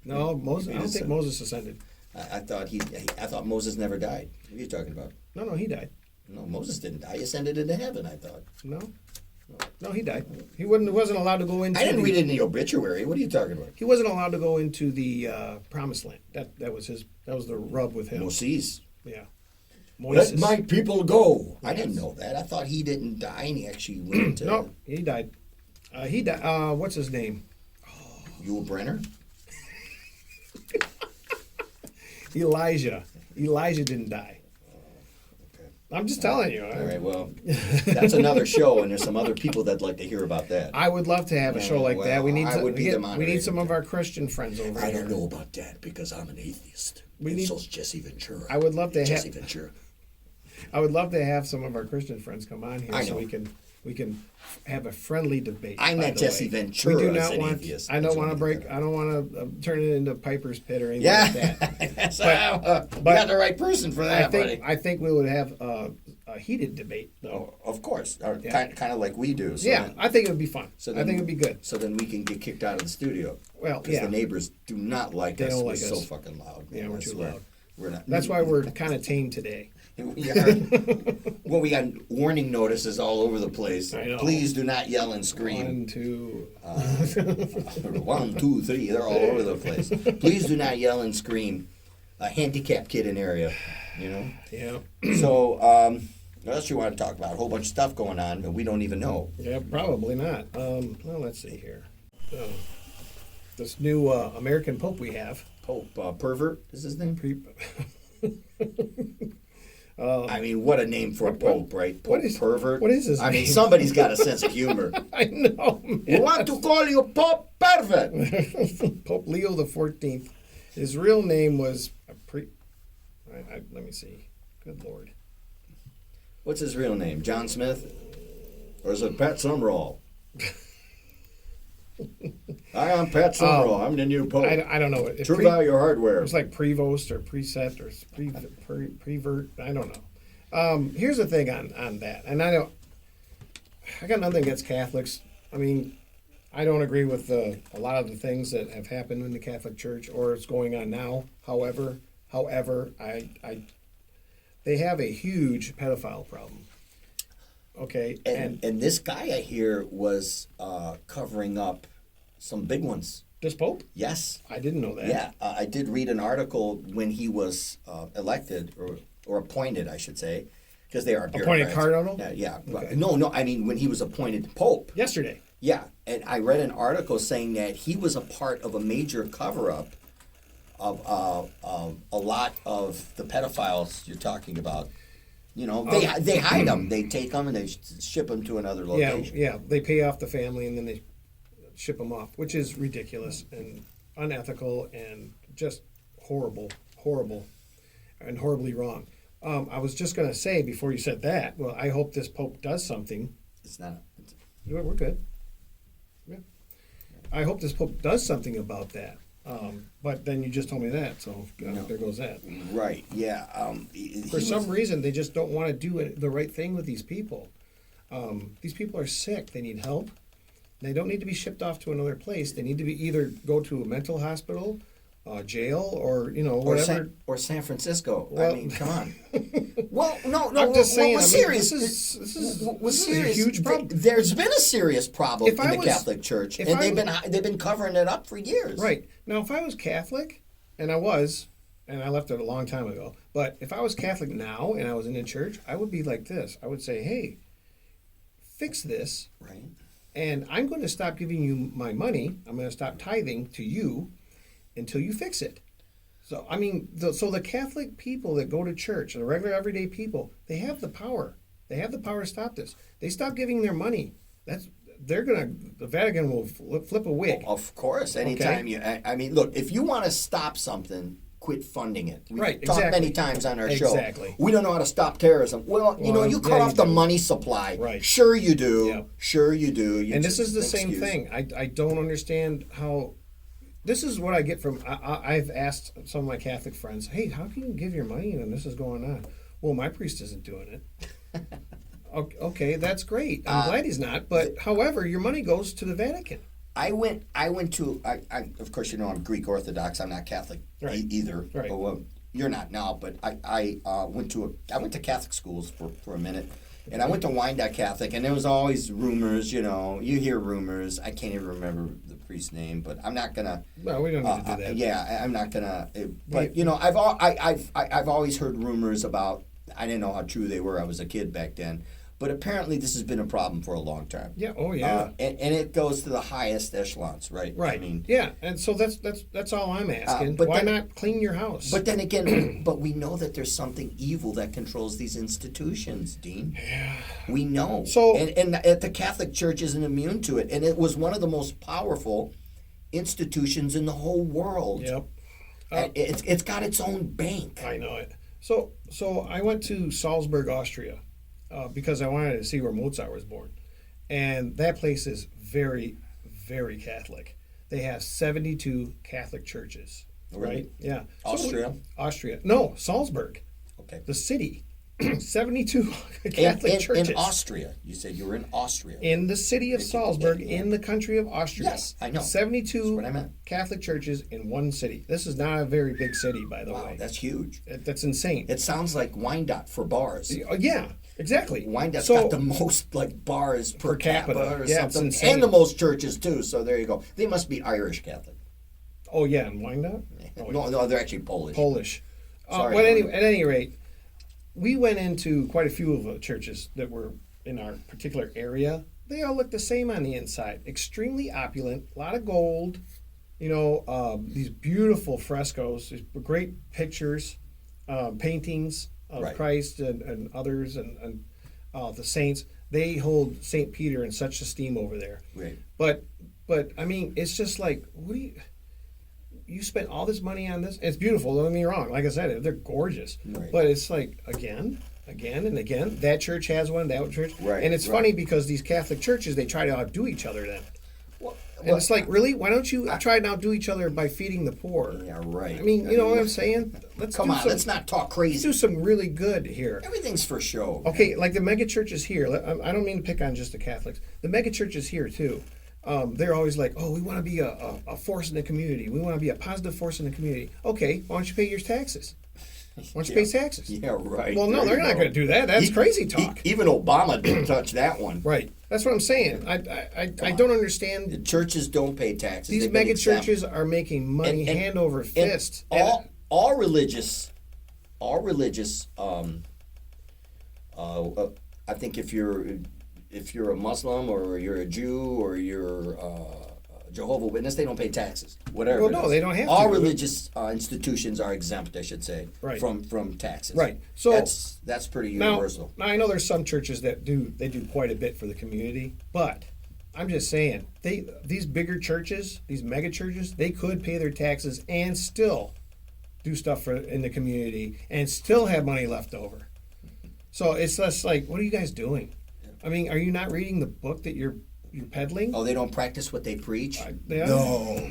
No, Moses. I don't think Moses ascended. I thought Moses never died. What are you talking about? No, he died. No, Moses didn't die. He ascended into heaven, I thought. No, he died. He wasn't allowed to go into. I didn't read it in the obituary. What are you talking about? He wasn't allowed to go into the promised land. That was his. That was the rub with him. Moses. Yeah. Let my people go. I didn't know that. I thought he didn't die and he actually went to No, he died. He died. What's his name? Yul Brenner. Elijah. Elijah didn't die. Okay. I'm just telling you. All right, well, that's another show, and there's some other people that'd like to hear about that. I would love to have a show like that. We need I would be the we need some moderator. of our Christian friends over I here. don't know about that because I'm an atheist. We And need- so's Jesse Ventura. I would love to Jesse have. Ventura. I would love to have some of our Christian friends come on here I so know. we can have a friendly debate. I by meant the Jesse way. Ventura We do as not an want. atheist. I That's don't want to what break. I don't want to turn it into Piper's Pit or anything Yeah, like that. That's you but got the right person for that, buddy. I think we would have a heated debate though. Oh, of course, or Yeah. kind of like we do. So Yeah, then- I think it would be fun. so I then- think it would be good. So then we can get kicked out of the studio. Well, Because yeah. the neighbors do not like They us. don't We're like so us. fucking loud. Yeah, man, we're I too swear. loud. We're not. That's why we're kind of tame today. We are. Well, we got warning notices all over the place. I know. Please do not yell and scream. 1, 2. 1, 2, 3. They're all over the place. Please do not yell and scream. A handicapped kid in area, you know. Yeah. So, what else you want to talk about? A whole bunch of stuff going on that we don't even know. Yeah, probably not. Well, let's see here. This new American Pope we have. Pope Pervert is his name. Um, I mean, what a name for a pope, right? Pope Pervert. what is his I mean, name? somebody's got a sense of humor. I know. We want to call you Pope Pervert. Pope Leo the 14th. His real name was let me see. Good Lord. What's his real name? John Smith? Or is it Pat Summerall? Hi, I'm Pat Summerall. I'm the new Pope. I don't know. True Value Hardware. It's like Prevost or Preset or Prevert. I don't know. Here's the thing on that, and I got nothing against Catholics. I mean, I don't agree with a lot of the things that have happened in the Catholic Church or it's going on now. However, they have a huge pedophile problem. Okay, And this guy I hear was covering up some big ones. this Pope, Yes. I didn't know that. Yeah, I did read an article when he was elected or appointed, I should say, because they are Appointed bureaucrats. cardinal? Yeah. Okay. No. I mean when he was appointed Pope. Yesterday. Yeah, and I read an article saying that he was a part of a major cover-up of a lot of the pedophiles you're talking about. You know, they hide them. They take them and they ship them to another location. Yeah. They pay off the family and then they ship them off, which is ridiculous and unethical and just horrible, and horribly wrong. I was just going to say before you said that, well, I hope this Pope does something. It's not. We're good. Yeah. I hope this Pope does something about that. But then you just told me that, so there goes that. Right. Yeah. For some reason, they just don't want to do the right thing with these people. These people are sick. They need help. They don't need to be shipped off to another place. They need to be either go to a mental hospital jail or Or whatever. San Francisco. Well- I mean, come on. Well, no. I'm just saying. We're I mean, serious. This is We're a serious. huge problem. There's been a serious problem If in I the was- Catholic Church, if and I they've been covering it up for years. Right. Now, if I was Catholic, and I was, and I left it a long time ago, but if I was Catholic now and I was in the church, I would be like this. I would say, hey, fix this, Right. and I'm going to stop giving you my money. I'm going to stop tithing to you until you fix it. So, I mean, so the Catholic people that go to church, the regular everyday people, they have the power. They have the power to stop this. They stop giving their money. The Vatican will flip a wig. Of course. Anytime I mean, look, if you want to stop something, quit funding it. We've Right, talked exactly. many times on our show. Exactly. We don't know how to stop terrorism. Well, you cut off the do. money supply. Right. Sure you do. Yeah. Sure you do. And this is the Excuse. same thing. I don't understand how. This is what I get from. I've asked some of my Catholic friends, hey, how can you give your money when this is going on? Well, my priest isn't doing it. Okay, that's great. I'm glad he's not. But however, your money goes to the Vatican. I went to of course I'm Greek Orthodox. I'm not Catholic Right. either. Right. Well, you're not now, but I went to Catholic schools for a minute, and I went to Wyandotte Catholic, and there was always rumors. You hear rumors. I can't even remember the priest's name, but I'm not gonna. Well, we don't need to do that. Yeah, I'm not gonna. But I've always heard rumors about. I didn't know how true they were. I was a kid back then. But apparently, this has been a problem for a long time. Yeah. Oh, yeah. And it goes to the highest echelons, right? Right. I mean, yeah. And so that's all I'm asking. but Why then- not clean your house? but then again, but we know that there's something evil that controls these institutions, Dean. yeah. We know. So- and the Catholic Church isn't immune to it, and it was one of the most powerful institutions in the whole world. Yep. It's got its own bank. I know it. So I went to Salzburg, Austria, because I wanted to see where Mozart was born, and that place is very, very Catholic. They have 72 Catholic churches. Really? Right? Yeah. Austria? No, Salzburg, Okay. the city. 72 Catholic churches. In Austria. You said you were in Austria. In the city of Salzburg, yeah. in the country of Austria. Yes, I know. 72 That's what I meant. Catholic churches in one city. This is not a very big city, by the Wow, way. that's huge. That's insane. It sounds like Wyandotte for bars. Yeah, exactly. Wyandotte So- got the most bars per capita or Yeah, it's something, insane. and the most churches too. So there you go. They must be Irish Catholic. Oh, yeah, in Wyandotte? Oh, No, they're actually Polish. Polish. Sorry, But Tony. at any rate, we went into quite a few of the churches that were in our particular area. They all look the same on the inside. Extremely opulent, a lot of gold, these beautiful frescoes, these great pictures, paintings of Right. Christ and others and the saints. They hold St. Peter in such esteem over there. Right. But I mean, it's just like, what do you spent all this money on this? It's beautiful, don't get me wrong. Like I said, they're gorgeous. Right. But it's like, again and again. That church has one, that church. Right, And it's right. funny because these Catholic churches, they try to outdo each other then. Well, And it's like, really? Why don't you try and outdo each other by feeding the poor? yeah, right. I mean, you know what I'm saying? Come on, let's not talk Let's crazy. do some really good here. Everything's for show. man. Okay, like the mega churches here. I don't mean to pick on just the Catholics. The mega churches here too. They're always like, oh, we want to be a force in the community. We want to be a positive force in the community. Okay, why don't you pay your taxes? Why don't you pay taxes? Yeah, right. Well, no, There they're you not go. going to do that. That's crazy talk. Even Obama didn't touch that one. Right. That's what I'm saying. I don't The understand. churches don't pay taxes. These They've been mega exempt. churches are making money And- hand over And fist. all religious. I think if you're a Muslim or you're a Jew or you're a Jehovah's Witness, they don't pay taxes. Whatever. Well, it no, is. they don't have all to. religious institutions are exempt, I should say, Right. from taxes. Right. So- that's pretty Now, universal. I know there's some churches that do quite a bit for the community, but I'm just saying these bigger churches, these mega churches, they could pay their taxes and still do stuff in the community and still have money left over. So it's just like, what are you guys doing? I mean, are you not reading the book that you're peddling? Oh, they don't practice what they preach. Yeah. No.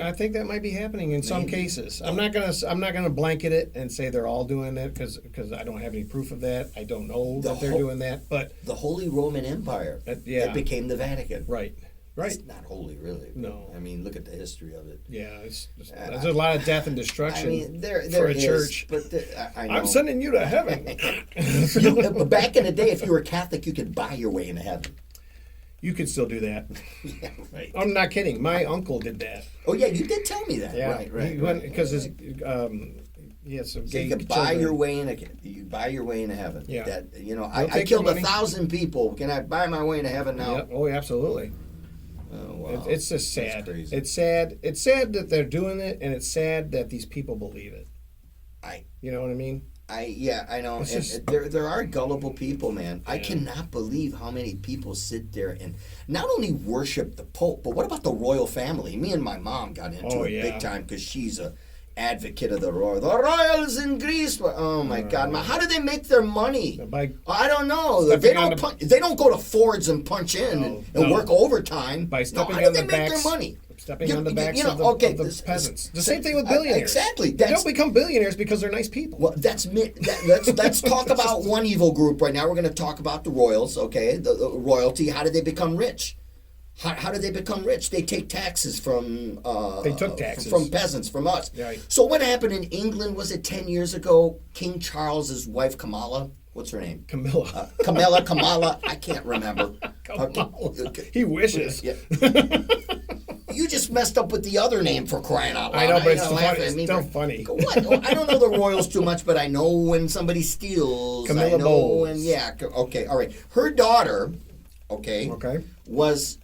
I think that might be happening in some cases. I'm not gonna blanket it and say they're all doing it because I don't have any proof of that. I don't know that they're doing that, but The Holy Roman Empire. yeah. It became the Vatican. right. Right. It's not holy, really. No. I mean, look at the history of it. Yeah, there's a lot of death and destruction I mean, there for a is, church. but I know. I'm sending you to heaven. Back in the day, if you were Catholic, you could buy your way into heaven. You could still do that. Yeah, right. I'm not kidding. My uncle did that. Oh yeah, you did tell me that. Yeah, Right. Because he had some So gay you can buy children. you buy your way into heaven. Yeah. That They'll I take killed your money. 1,000 people. Can I buy my way into heaven now? Yep. Oh, absolutely. Oh, wow. It's just That's sad. crazy. It's sad. It's sad that they're doing it, and it's sad that these people believe it. You know what I mean? I know. It's And just- there are gullible people, man. I cannot believe how many people sit there and not only worship the Pope, but what about the royal family? Me and my mom got into it big time because she's a advocate of the royals in Greece. Oh my God, how do they make their money? I don't know. They don't go to Fords and punch in and work overtime. By stepping how do on they the make backs, their money? Stepping on the backs of the peasants. The same thing with billionaires. Exactly. They don't become billionaires because they're nice people. Well, let's talk about one evil group right now. We're going to talk about the royals, okay? The royalty. How did they become rich? How did they become rich? They take taxes from They took taxes from peasants, from us. Right. So what happened in England? Was it 10 years ago? King Charles's wife Kamala. What's her name? Camilla. Kamala. I can't remember. Kamala. He wishes. Yeah. You just messed up with the other name for crying out loud. I know, but it's laughing still at me funny. What? I don't know the royals too much, but I know when somebody steals. Camilla I know Bowles. when, yeah. Okay, all right. Her daughter, okay. Was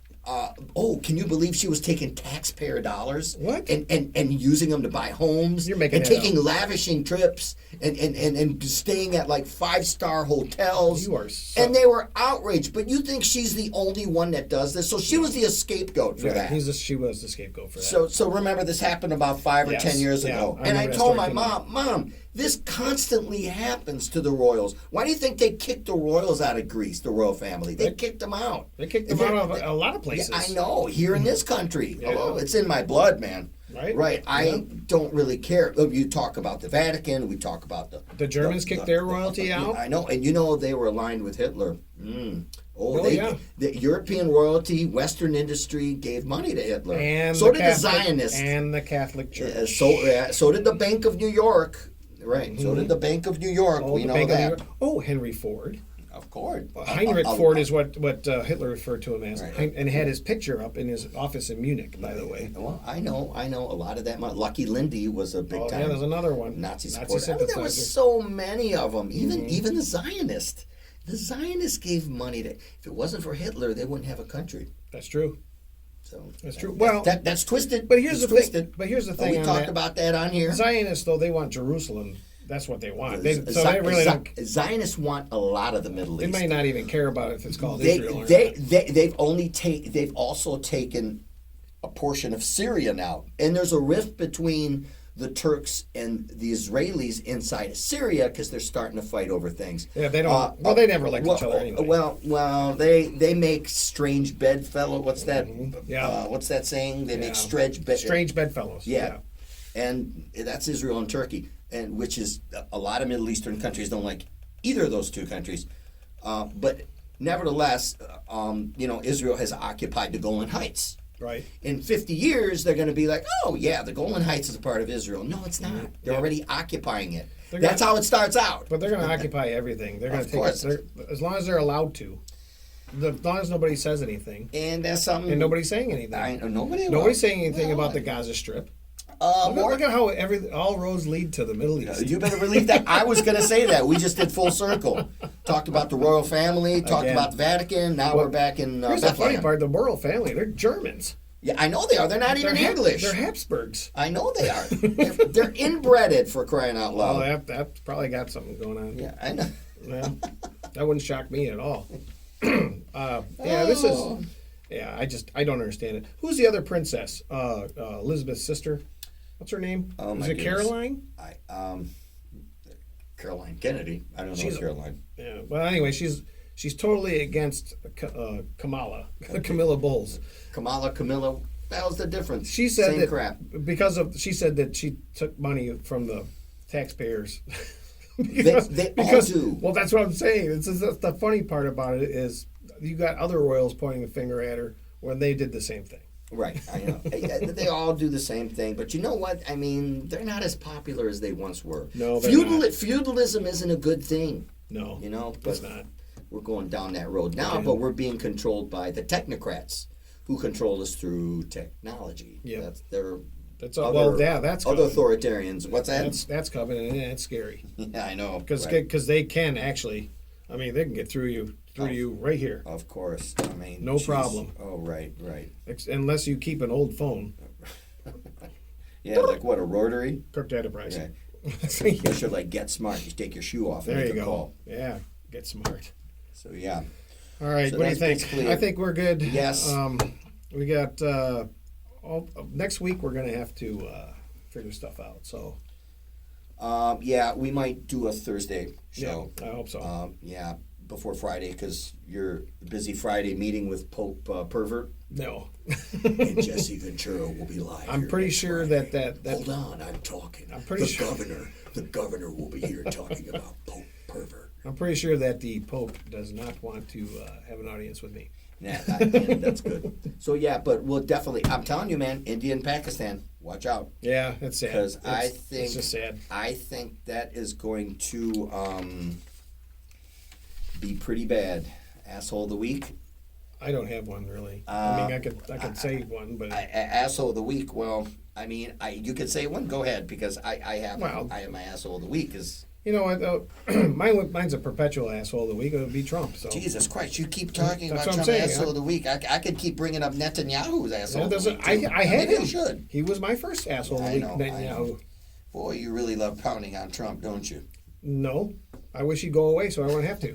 can you believe she was taking taxpayer dollars? What? And using them to buy homes. You're making and that taking up. lavishing trips and staying at like 5-star hotels. You are so... And they were outraged. But you think she's the only one that does this? So she was the scapegoat for that. She was the scapegoat for that. So remember, this happened about 5 or 10 years ago. I And I remember that told story my too. Mom, this constantly happens to the royals. Why do you think they kicked the royals out of Greece, the royal family? They kicked them out. They kicked them out of a lot of places. Yeah, I know. Here in this country. Yeah. Oh, it's in my blood, man. Right. I don't really care. You talk about the Vatican. We talk about the Germans kicked their royalty out. I know. And they were aligned with Hitler. Yeah. The European royalty, Western industry gave money to Hitler. And so the did the Zionists. And the Catholic Church. So did the Bank of New York. Right. So did the Bank of New York. We know that. Henry Ford. Of course. Heinrich Ford is what Hitler referred to him as. Right. And had his picture up in his office in Munich, by the way. Well, I know a lot of that. Lucky Lindy was a big time. Yeah, there's another one. Nazi supporter. There was so many of them. Even the Zionists. The Zionists gave money to. If it wasn't for Hitler, they wouldn't have a country. That's true. So that's true. Well, that's twisted. But here's the thing. But here's the thing. We talked about that on here. Zionists, though, they want Jerusalem. That's what they want. They really don't. Zionists want a lot of the Middle East. They may not even care about if it's called Israel or not. They've also taken a portion of Syria now, and there's a rift between the Turks and the Israelis inside of Syria because they're starting to fight over things. Yeah, they don't. They never liked each other anyway. Well, they make strange bedfellow. What's that? Yeah. What's that saying? They make strange bedfellows. Yeah. And that's Israel and Turkey, and which is a lot of Middle Eastern countries don't like either of those two countries. But nevertheless, Israel has occupied the Golan Heights. Right. In 50 years, they're going to be like, oh, yeah, the Golan Heights is a part of Israel. No, it's not. They're already occupying it. That's how it starts out. But they're going to occupy everything. They're going to take it as long as they're allowed to. As long as nobody says anything. And that's something. And nobody's saying anything. Nobody's saying anything about the Gaza Strip. Look at how all roads lead to the Middle East. You better believe that. I was going to say that. We just did full circle. Talked about the royal family, talked about the Vatican. Now we're back in Here's the funny part. The royal family, they're Germans. Yeah, I know they are. They're not even English. They're Habsburgs. I know they are. They're inbreded, for crying out loud. Well, that's probably got something going on. Yeah, I know. Yeah, that wouldn't shock me at all. This is... Yeah, I don't understand it. Who's the other princess? Elizabeth's sister? What's her name? Oh, is it Caroline? Caroline Kennedy. I don't know Caroline. Yeah. Well, anyway, she's totally against Camilla Bowles. Camilla. That was the difference. She said Same that crap. She said that she took money from the taxpayers. they all do. Well, that's what I'm saying. That's the funny part about it is you got other royals pointing the finger at her. when they did the same thing. Right, I know. They all do the same thing, but you know what? I mean, they're not as popular as they once were. No, they're not. Feudalism isn't a good thing. No, You know, it's but not. we're going down that road now, Okay. but we're being controlled by the technocrats who control us through technology. Yeah. That's their That's all. Well, yeah, that's other coming. authoritarians. What's that? That's coming, and that's scary Yeah, I know. because right. they can actually. I mean, they can get through you right here, Of course. I mean, No geez. problem. Oh, right. unless you keep an old phone. Yeah, like what, a rotary? Cooked Enterprise. Yeah. You should like get smart. You take your shoe off and There make you a go. call. Yeah, get smart. So yeah. All right, So what do you that's think? basically I it. think we're good. Yes. We got next week. We're gonna have to figure stuff out. So Yeah, we might do a Thursday show. yeah, I hope so. Yeah, before Friday because you're busy Friday meeting with Pope Pervert. No, And Jesse Ventura will be live. I'm here pretty next sure Friday. that Hold on, I'm talking. I'm pretty the sure- the governor will be here talking about Pope Pervert. I'm pretty sure that the Pope does not want to have an audience with me. Yeah, that's good. So yeah, but we'll definitely. I'm telling you, man, India and Pakistan, watch out. Yeah, that's sad. Because it's just sad. I think that is going to be pretty bad. Asshole of the week. I don't have one really. I mean, I could say one, but Asshole of the week. Well, I mean, you could say one. Go ahead, because I have Well- I have my asshole of the week. Is you know what? Mine's a perpetual asshole of the week. It would be Trump. So Jesus Christ, you keep talking That's about what I'm Trump saying, asshole yeah. of the week. I could keep bringing up Netanyahu's asshole that of the doesn't. week. too. I had Maybe him. I should. He was my first asshole of the I week. know, I Netanyahu. know. Boy, you really love pounding on Trump, don't you? No, I wish he'd go away so I wouldn't have to.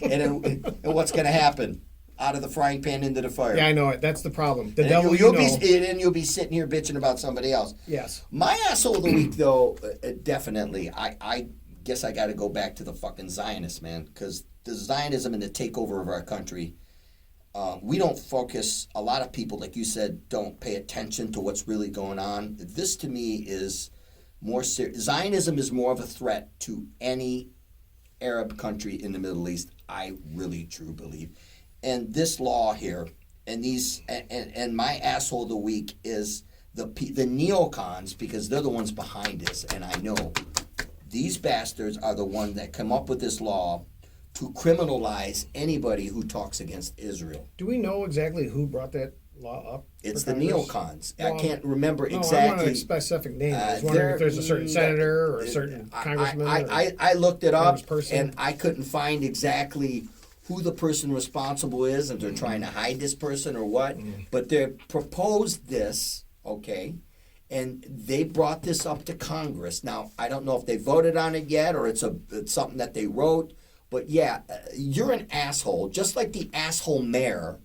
and what's going to happen? Out of the frying pan into the fire. Yeah, I know it. That's the problem. The And devil, you'll you know. you'll be sitting here bitching about somebody else. Yes. My asshole of the week, though, definitely, I guess I got to go back to the fucking Zionists, man, because the Zionism and the takeover of our country, we don't focus. A lot of people, like you said, don't pay attention to what's really going on. This, to me, is more serious. Zionism is more of a threat to any Arab country in the Middle East. I really, truly believe. And this law here, and these, and my asshole of the week is the neocons, because they're the ones behind this, and I know these bastards are the ones that come up with this law to criminalize anybody who talks against Israel. Do we know exactly who brought that law up? It's for the Congress? neocons. I can't remember No, I want exactly. a specific name. I was wondering if there's a certain senator or a certain congressman. I looked it up, congressperson. and I couldn't find exactly who the person responsible is, and they're trying to hide this person or what. But they proposed this, okay, and they brought this up to Congress. Now, I don't know if they voted on it yet, or it's something that they wrote. But yeah, you're an asshole, just like the asshole mayor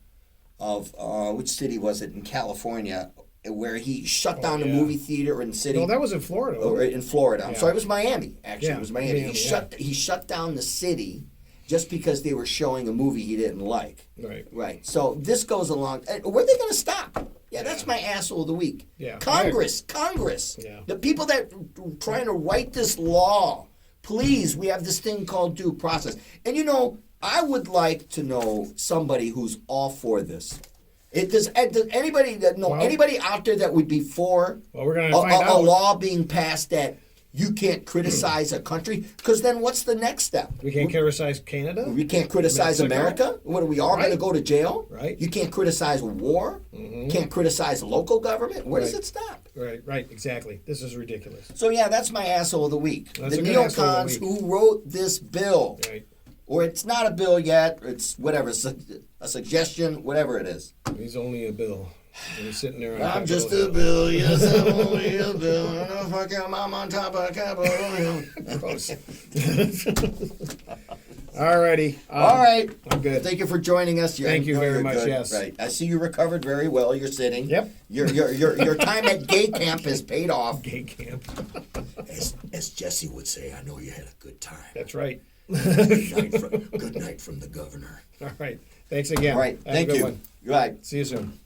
of which city was it in California, where he shut down a yeah. movie theater in the city. No, that was in Florida. Or in Florida. I'm Yeah. sorry, it was Miami. Actually, Yeah, it was Miami. Miami, He shut down the city just because they were showing a movie he didn't like. Right. Right. So this goes along. Where are they going to stop? Yeah, that's my asshole of the week. Yeah. Congress. Yeah. The people that are trying to write this law. Please, we have this thing called due process. And you know, I would like to know somebody who's all for this. Does anybody anybody out there that would be for Well, we're gonna find a out. law being passed that you can't criticize a country? Because then what's the next step? We can't criticize Canada. We can't criticize Mexico? America? What, are we all going to Right. go to jail? Right. You can't criticize a war? Can't criticize local government? Where does Right. it stop? Right, exactly. This is ridiculous. So yeah, that's my asshole of the week. That's the a good asshole of neocons the week. who wrote this bill. Right. Or it's not a bill yet, it's whatever, a suggestion, whatever it is. He's only a bill. And he's sitting there on I'm just Capitol a Hill. bill, yes, I'm only a bill. I know fuck your mom on top of Capitol Hill. Gross. Alrighty. All right. I'm good. Thank you for joining us. Thank you I know very you're much, good. yes. Right. I see you recovered very well. You're sitting. Yep. Your time at gay camp has paid off. Gay camp. As Jesse would say, I know you had a good time. That's right. Good night from the governor. All right. Thanks again. All right. Have a Thank good you. one. Right. See you soon.